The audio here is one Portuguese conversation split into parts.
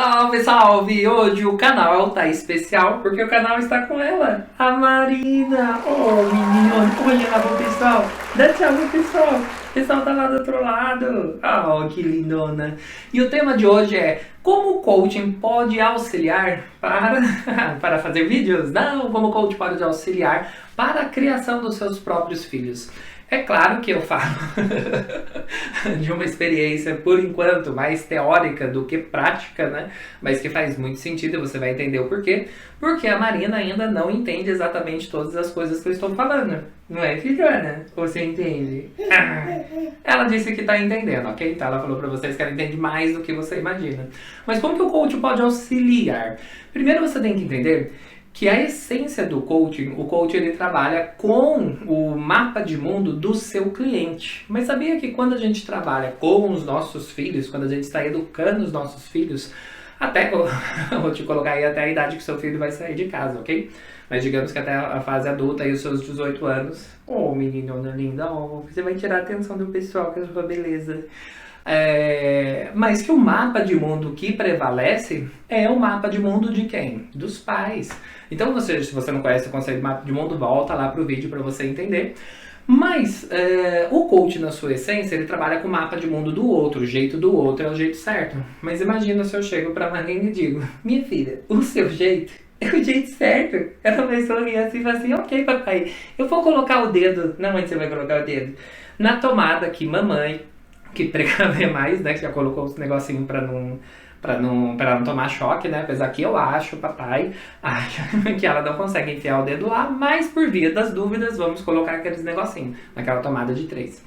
Salve, salve! Hoje o canal tá especial porque o canal está com ela, a Marina. Oh, menino, olha lá pro pessoal. Dá tchau pro pessoal. O pessoal tá lá do outro lado. Oh, que lindona. E o tema de hoje é como o coaching pode auxiliar para, para fazer vídeos? Não, como o coaching pode auxiliar para a criação dos seus próprios filhos. É claro que eu falo de uma experiência, por enquanto, mais teórica do que prática, né? Mas que faz muito sentido e você vai entender o porquê. Porque a Marina ainda não entende exatamente todas as coisas que eu estou falando. Não é, filhona? Você entende? Ela disse que está entendendo, ok? Então ela falou para vocês que ela entende mais do que você imagina. Mas como que o coach pode auxiliar? Primeiro você tem que entender que a essência do coaching, o coach ele trabalha com o mapa de mundo do seu cliente. Mas sabia que quando a gente trabalha com os nossos filhos, quando a gente está educando os nossos filhos, até, vou te colocar aí até a idade que seu filho vai sair de casa, ok? Mas digamos que até a fase adulta e os seus 18 anos, oh menina linda, oh, você vai tirar a atenção do pessoal com a sua beleza. Mas que o mapa de mundo que prevalece é o mapa de mundo de quem? Dos pais. Então, se você não conhece o conceito de mapa de mundo, volta lá pro vídeo para você entender. Mas o coach, na sua essência, ele trabalha com o mapa de mundo do outro. O jeito do outro é o jeito certo. Mas imagina se eu chego pra Marina e digo: minha filha, o seu jeito é o jeito certo. Ela vai sorrir assim e fala assim: ok, papai, eu vou colocar o dedo. Não, onde você vai colocar o dedo? Na tomada que mamãe, que precaver mais, né, que já colocou os negocinhos pra não tomar choque, né, apesar que eu acho, papai, acha que ela não consegue enfiar o dedo lá, mas por via das dúvidas, vamos colocar aqueles negocinhos, naquela tomada de 3.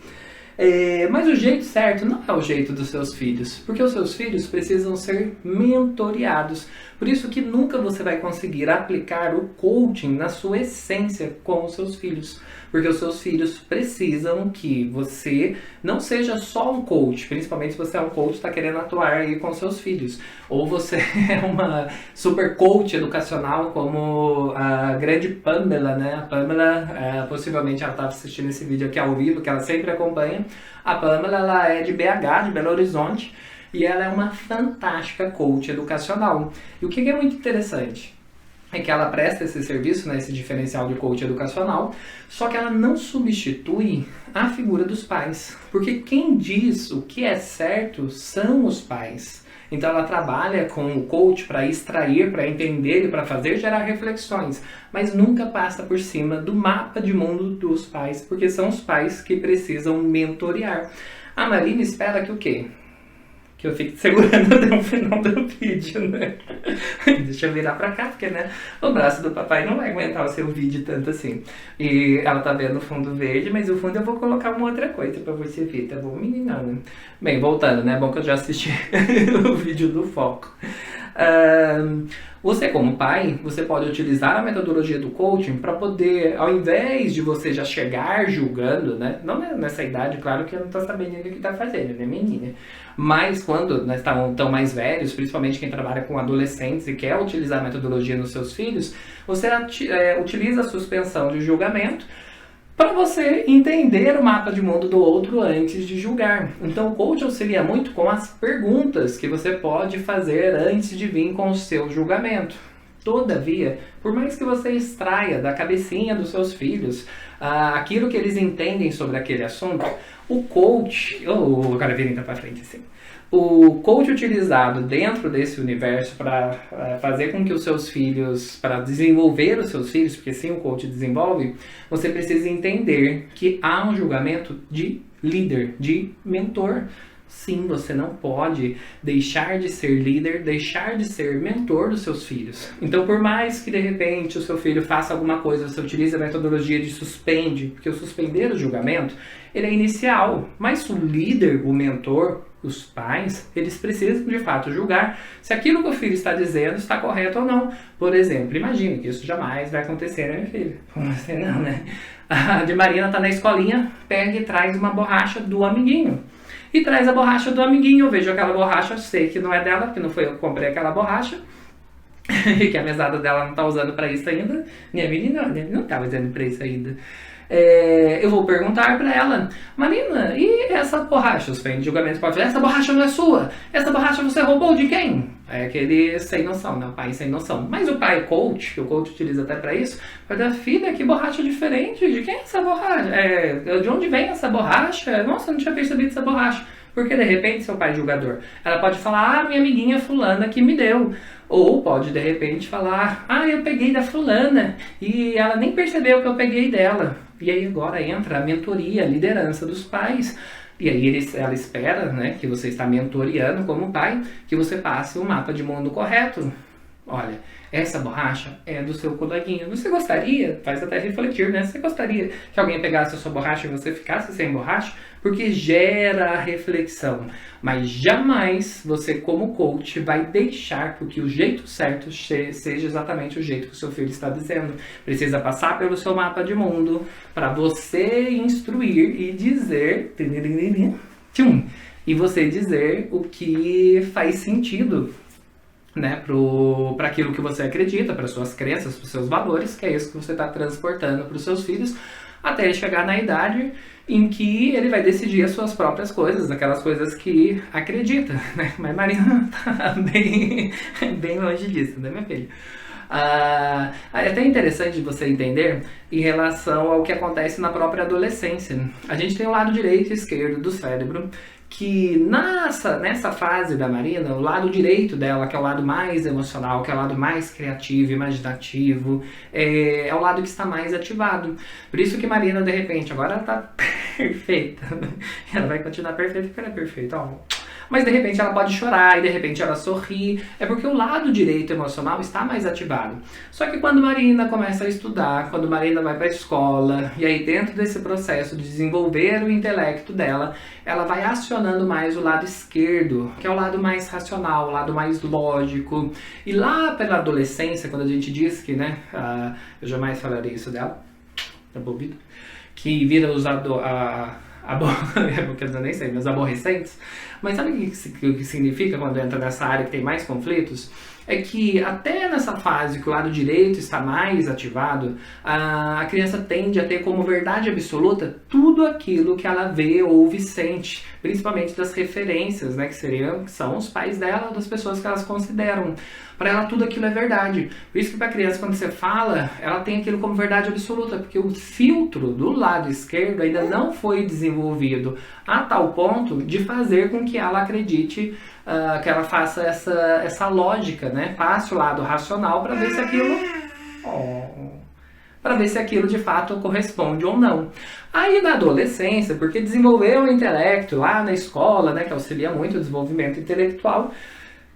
Mas o jeito certo não é o jeito dos seus filhos, porque os seus filhos precisam ser mentoreados. Por isso que nunca você vai conseguir aplicar o coaching na sua essência com os seus filhos. Porque os seus filhos precisam que você não seja só um coach, principalmente se você é um coach e está querendo atuar aí com seus filhos. Ou você é uma super coach educacional como a grande Pamela, né? A Pamela, possivelmente ela estava assistindo esse vídeo aqui ao vivo, que ela sempre acompanha. A Pamela, ela é de BH, de Belo Horizonte, e ela é uma fantástica coach educacional. E o que é muito interessante é que ela presta esse serviço, né, esse diferencial de coach educacional, só que ela não substitui a figura dos pais. Porque quem diz o que é certo são os pais. Então ela trabalha com o coach para extrair, para entender e para fazer gerar reflexões, mas nunca passa por cima do mapa de mundo dos pais, porque são os pais que precisam mentorear. A Marina espera que o quê? Que eu fique segurando até o final do vídeo, né? Deixa eu virar pra cá, porque, né, o braço do papai não vai aguentar o seu vídeo tanto assim. E ela tá vendo o fundo verde, mas o fundo eu vou colocar uma outra coisa pra você ver, tá bom, meninão? Bem, voltando, né? Bom que eu já assisti o vídeo do foco. Você como pai, você pode utilizar a metodologia do coaching para poder, ao invés de você já chegar julgando, né? Não nessa idade, claro que eu não tô sabendo o que tá fazendo, né, menina? Mas quando nós estamos mais velhos, principalmente quem trabalha com adolescentes e quer utilizar a metodologia nos seus filhos, você utiliza a suspensão de julgamento para você entender o mapa de mundo do outro antes de julgar. Então o coach auxilia muito com as perguntas que você pode fazer antes de vir com o seu julgamento. Todavia, por mais que você extraia da cabecinha dos seus filhos aquilo que eles entendem sobre aquele assunto, o coach... agora vira para frente assim. O coach utilizado dentro desse universo para fazer com que os seus filhos, para desenvolver os seus filhos, porque sim o coach desenvolve, você precisa entender que há um julgamento de líder, de mentor. Sim, você não pode deixar de ser líder, deixar de ser mentor dos seus filhos. Então, por mais que de repente o seu filho faça alguma coisa, você utilize a metodologia de suspende, porque o suspender o julgamento, ele é inicial. Mas o líder, o mentor, os pais, eles precisam de fato julgar se aquilo que o filho está dizendo está correto ou não. Por exemplo, imagine que isso jamais vai acontecer, né, minha filha? Como assim não, né? A de Marina está na escolinha, pega e traz uma borracha do amiguinho. E traz a borracha do amiguinho, eu vejo aquela borracha, eu sei que não é dela, porque não foi eu que comprei aquela borracha, e que a mesada dela não tá usando pra isso ainda. Minha menina não tá usando pra isso ainda. eu vou perguntar pra ela, Marina, e essa borracha? Os feios de julgamento podem falar, essa borracha não é sua, essa borracha você roubou de quem? É aquele sem noção, né? O pai sem noção. Mas o pai coach, que o coach utiliza até pra isso, vai dar, filha, que borracha diferente, de quem é essa borracha? De onde vem essa borracha? Nossa, eu não tinha percebido essa borracha. Porque de repente, seu pai julgador, ela pode falar, minha amiguinha fulana que me deu. Ou pode de repente falar, eu peguei da fulana e ela nem percebeu que eu peguei dela. E aí agora entra a mentoria, a liderança dos pais. E aí ela espera, né, que você está mentoreando como pai, que você passe o mapa de mundo correto. Olha, essa borracha é do seu coleguinha. Você gostaria, faz até refletir, né? Você gostaria que alguém pegasse a sua borracha e você ficasse sem borracha? Porque gera a reflexão. Mas jamais você, como coach, vai deixar que o jeito certo seja exatamente o jeito que o seu filho está dizendo. Precisa passar pelo seu mapa de mundo para você instruir e dizer... E você dizer o que faz sentido, né, para aquilo que você acredita, para suas crenças, para os seus valores, que é isso que você está transportando para os seus filhos, até chegar na idade em que ele vai decidir as suas próprias coisas, aquelas coisas que acredita, né? Mas Marina tá bem longe disso, né, minha filha? É até interessante você entender em relação ao que acontece na própria adolescência. A gente tem o lado direito e esquerdo do cérebro, que nessa fase da Marina, o lado direito dela, que é o lado mais emocional, que é o lado mais criativo, imaginativo, é o lado que está mais ativado. Por isso que Marina, de repente, agora ela está perfeita. Ela vai continuar perfeita porque ela é perfeita, ó. Mas de repente ela pode chorar e de repente ela sorri. É porque o lado direito emocional está mais ativado. Só que quando Marina começa a estudar, quando Marina vai para a escola, e aí dentro desse processo de desenvolver o intelecto dela, ela vai acionando mais o lado esquerdo, que é o lado mais racional, o lado mais lógico. E lá pela adolescência, quando a gente diz que, né, eu jamais falarei isso dela, tá bom, Vitor? Que vira quer dizer, nem sei, mas aborrecentes. Mas sabe o que significa quando entra nessa área que tem mais conflitos? É que até nessa fase que o lado direito está mais ativado, a criança tende a ter como verdade absoluta tudo aquilo que ela vê, ouve e sente, principalmente das referências, né, que são os pais dela, das pessoas que elas consideram. Para ela tudo aquilo é verdade. Por isso que para a criança, quando você fala, ela tem aquilo como verdade absoluta, porque o filtro do lado esquerdo ainda não foi desenvolvido a tal ponto de fazer com que ela acredite, que ela faça essa lógica, né? Passe o lado racional para ver se aquilo de fato corresponde ou não. Aí na adolescência, porque desenvolveu o intelecto lá na escola, né, que auxilia muito o desenvolvimento intelectual,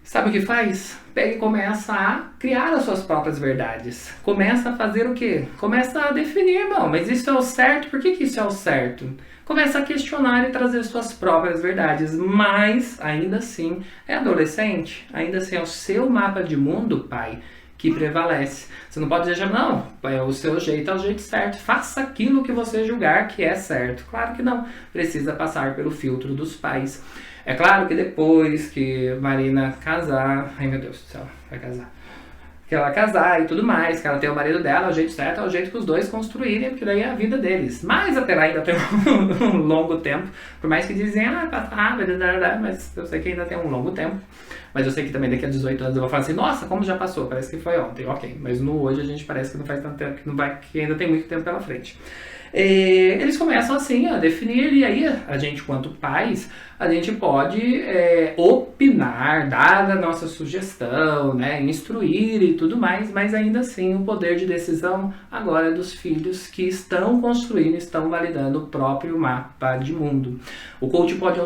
sabe o que faz? Pega e começa a criar as suas próprias verdades. Começa a fazer o quê? Começa a definir, não, mas isso é o certo, por que isso é o certo? Começa a questionar e trazer suas próprias verdades, mas ainda assim é adolescente, ainda assim é o seu mapa de mundo, pai, que prevalece. Você não pode dizer, não, o seu jeito é o jeito certo, faça aquilo que você julgar que é certo. Claro que não, precisa passar pelo filtro dos pais. É claro que depois que Marina casar, ai meu Deus do céu, vai casar, que ela casar e tudo mais, que ela tem o marido dela, o jeito certo é o jeito que os dois construírem, porque daí é a vida deles. Mas até lá ainda tem um longo tempo, por mais que dizem, mas eu sei que ainda tem um longo tempo. Mas eu sei que também daqui a 18 anos eu vou falar assim, nossa, como já passou, parece que foi ontem, ok. Mas no hoje a gente parece que não faz tanto tempo, que ainda tem muito tempo pela frente. Eles começam assim a definir, e aí a gente, quanto pais, a gente pode opinar, dar a nossa sugestão, né, instruir e tudo mais, mas ainda assim o poder de decisão agora é dos filhos que estão construindo, estão validando o próprio mapa de mundo. O coach pode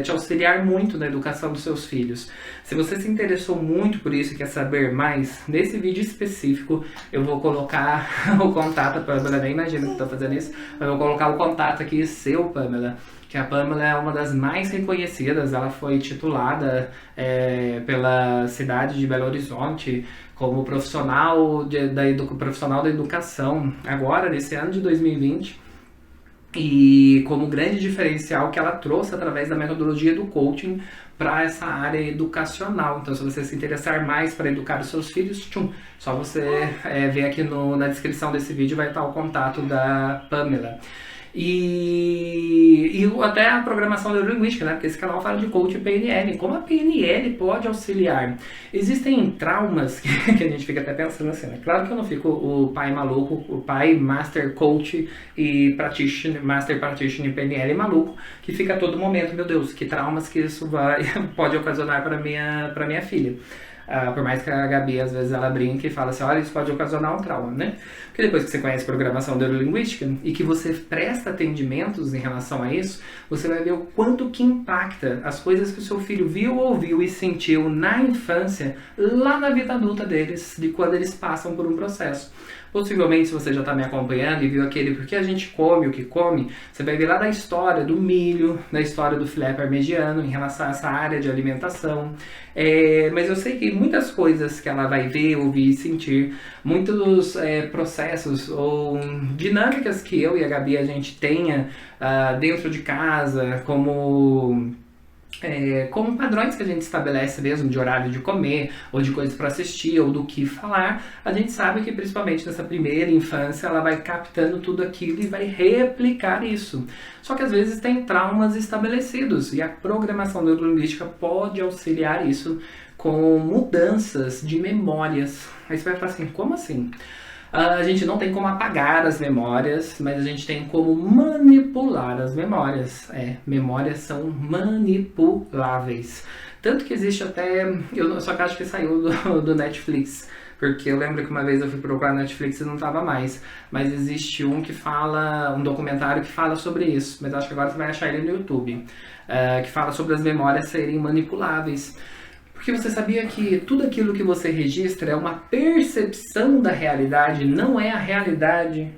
te auxiliar muito na educação dos seus filhos. Se você se interessou muito por isso e quer saber mais, nesse vídeo específico eu vou colocar o contato, a Pamela nem imagina que estou fazendo isso, mas eu vou colocar o contato aqui seu, Pamela, que a Pamela é uma das mais reconhecidas, ela foi titulada pela cidade de Belo Horizonte como profissional da educação, agora nesse ano de 2020. e como grande diferencial que ela trouxe através da metodologia do coaching para essa área educacional. Então, se você se interessar mais para educar os seus filhos, só você ver aqui na descrição desse vídeo vai estar o contato da Pamela. E até a programação neurolinguística, né? Porque esse canal fala de coach e PNL. Como a PNL pode auxiliar? Existem traumas que a gente fica até pensando assim, né? Claro que eu não fico o pai maluco, o pai master coach e master practitioner PNL maluco, que fica a todo momento, meu Deus, que traumas que isso pode ocasionar para minha filha. Por mais que a Gabi, às vezes, ela brinque e fala assim, olha, isso pode ocasionar um trauma, né? Porque depois que você conhece programação neurolinguística e que você presta atendimentos em relação a isso, você vai ver o quanto que impacta as coisas que o seu filho viu, ouviu e sentiu na infância, lá na vida adulta deles, de quando eles passam por um processo. Possivelmente, se você já está me acompanhando e viu aquele Porque a gente come o que come, você vai ver lá da história do milho, da história do filé parmegiano em relação a essa área de alimentação. Mas eu sei que muitas coisas que ela vai ver, ouvir e sentir, muitos processos ou dinâmicas que eu e a Gabi a gente tenha dentro de casa, como padrões que a gente estabelece mesmo de horário de comer, ou de coisas para assistir, ou do que falar, a gente sabe que principalmente nessa primeira infância ela vai captando tudo aquilo e vai replicar isso. Só que às vezes tem traumas estabelecidos e a programação neurolinguística pode auxiliar isso com mudanças de memórias. Aí você vai falar assim, como assim? A gente não tem como apagar as memórias, mas a gente tem como manipular as memórias. Memórias são manipuláveis. Tanto que existe até... Só que acho que saiu do Netflix. Porque eu lembro que uma vez eu fui procurar no Netflix e não estava mais. Mas existe um documentário que fala sobre isso. Mas acho que agora você vai achar ele no YouTube. Que fala sobre as memórias serem manipuláveis. Porque você sabia que tudo aquilo que você registra é uma percepção da realidade, não é a realidade.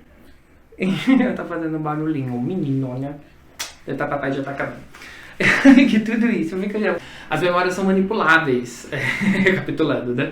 Tá fazendo um barulhinho, o menino, olha. Papai já tá acabando. Que tudo isso, as memórias são manipuláveis. Recapitulando, né?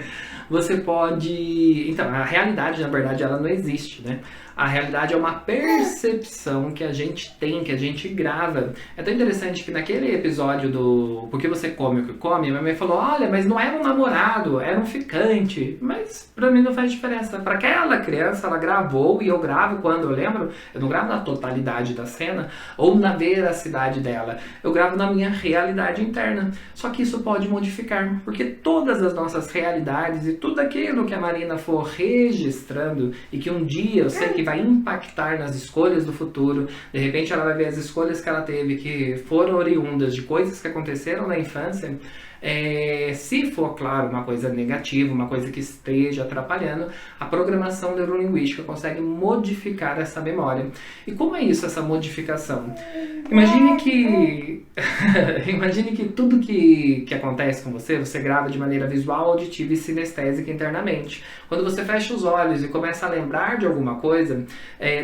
Você pode... Então, a realidade, na verdade, ela não existe, né? A realidade é uma percepção que a gente tem, que a gente grava. É tão interessante que naquele episódio do Por que você come o que come, minha mãe falou, olha, mas não era um namorado, era um ficante. Mas pra mim não faz diferença. Pra aquela criança, ela gravou, e eu gravo quando eu lembro, eu não gravo na totalidade da cena, ou na veracidade dela. Eu gravo na minha realidade interna. Só que isso pode modificar, porque todas as nossas realidades e tudo aquilo que a Marina for registrando, e que um dia eu sei que vai impactar nas escolhas do futuro. De repente ela vai ver as escolhas que ela teve que foram oriundas de coisas que aconteceram na infância. Se for, claro, uma coisa negativa, uma coisa que esteja atrapalhando, a programação neurolinguística consegue modificar essa memória. E como é isso, essa modificação? Imagine que tudo que acontece com você grava de maneira visual, auditiva e sinestésica internamente. Quando você fecha os olhos e começa a lembrar de alguma coisa,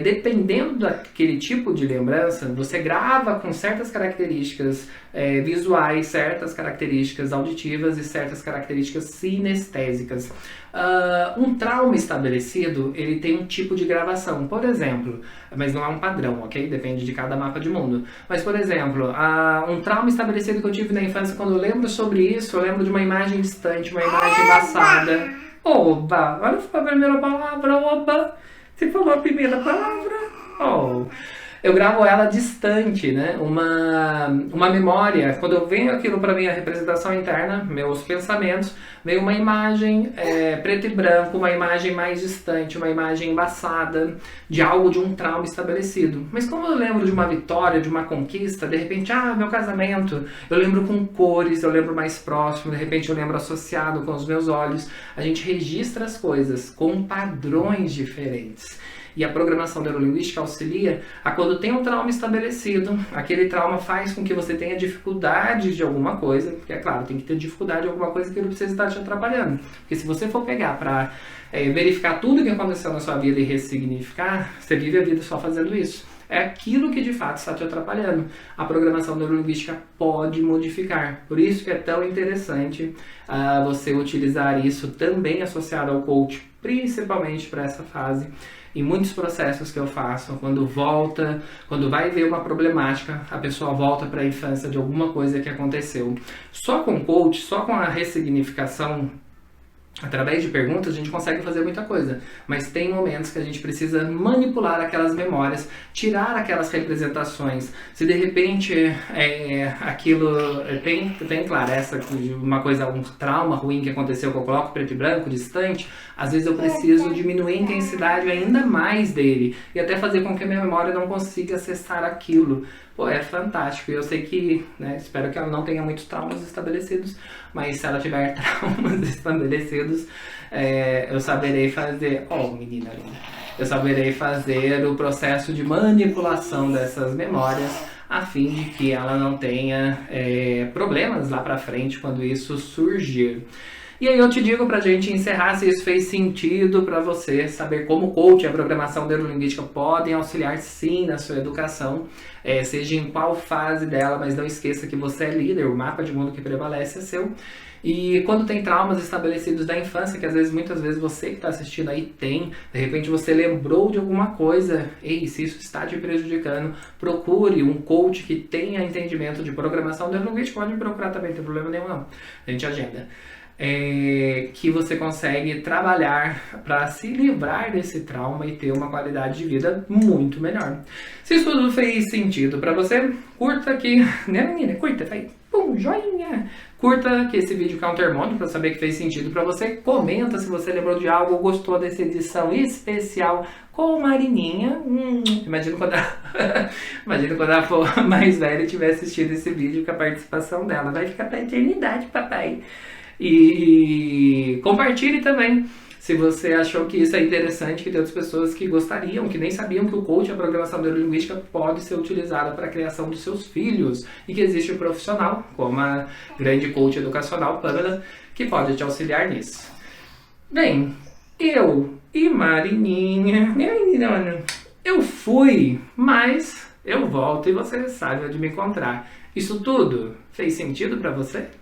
dependendo daquele tipo de lembrança, você grava com certas características visuais, certas características auditivas e certas características sinestésicas. Um trauma estabelecido, ele tem um tipo de gravação, por exemplo, mas não é um padrão, ok? Depende de cada mapa de mundo. Mas, por exemplo, um trauma estabelecido que eu tive na infância, quando eu lembro sobre isso, eu lembro de uma imagem distante, uma imagem embaçada. Oba! Olha a primeira palavra, oba! Você falou a primeira palavra, oh! Eu gravo ela distante, né? Uma memória. Quando eu venho aquilo para minha representação interna, meus pensamentos, vem uma imagem preto e branco, uma imagem mais distante, uma imagem embaçada de algo, de um trauma estabelecido. Mas como eu lembro de uma vitória, de uma conquista, de repente, meu casamento, eu lembro com cores, eu lembro mais próximo, de repente eu lembro associado com os meus olhos. A gente registra as coisas com padrões diferentes. E a programação neurolinguística auxilia a quando tem um trauma estabelecido, aquele trauma faz com que você tenha dificuldade de alguma coisa, porque é claro, tem que ter dificuldade de alguma coisa que não precisa estar te atrapalhando. Porque se você for pegar para verificar tudo o que aconteceu na sua vida e ressignificar, você vive a vida só fazendo isso. É aquilo que de fato está te atrapalhando. A programação neurolinguística pode modificar. Por isso que é tão interessante você utilizar isso também associado ao coach, principalmente para essa fase. em muitos processos que eu faço, quando vai ver uma problemática, a pessoa volta para a infância de alguma coisa que aconteceu. Só com o coach, só com a ressignificação, através de perguntas, a gente consegue fazer muita coisa, mas tem momentos que a gente precisa manipular aquelas memórias, tirar aquelas representações. Se de repente aquilo tem claro, uma coisa, um trauma ruim que aconteceu, que eu coloco preto e branco, distante, às vezes eu preciso diminuir a intensidade ainda mais dele e até fazer com que a minha memória não consiga acessar aquilo. Pô, é fantástico. E eu sei que, né, espero que ela não tenha muitos traumas estabelecidos, mas se ela tiver traumas estabelecidos, eu saberei fazer... Oh, menina linda! Eu saberei fazer o processo de manipulação dessas memórias a fim de que ela não tenha problemas lá pra frente quando isso surgir. E aí eu te digo pra gente encerrar se isso fez sentido pra você, saber como o coach e a programação neurolinguística podem auxiliar sim na sua educação, seja em qual fase dela, mas não esqueça que você é líder, o mapa de mundo que prevalece é seu. E quando tem traumas estabelecidos da infância, que às vezes, muitas vezes você que está assistindo aí tem, de repente você lembrou de alguma coisa, ei, se isso está te prejudicando, procure um coach que tenha entendimento de programação neurolinguística, pode me procurar também, não tem problema nenhum não, a gente agenda. Que você consegue trabalhar para se livrar desse trauma e ter uma qualidade de vida muito melhor. Se isso tudo fez sentido para você, curta aqui, né menina? Curta, faz pum, joinha. Curta que esse vídeo é um termômetro para saber que fez sentido para você. Comenta se você lembrou de algo ou gostou dessa edição especial com Marininha. Imagina quando ela for mais velha e tiver assistido esse vídeo com a participação dela. Vai ficar pra eternidade, papai. E compartilhe também se você achou que isso é interessante, que tem outras pessoas que gostariam, que nem sabiam que o coach, a programação neurolinguística, pode ser utilizada para a criação dos seus filhos e que existe um profissional, como a grande coach educacional Pamela, que pode te auxiliar nisso. Bem, eu e Marininha, eu fui, mas eu volto e você sabe onde me encontrar. Isso tudo fez sentido para você?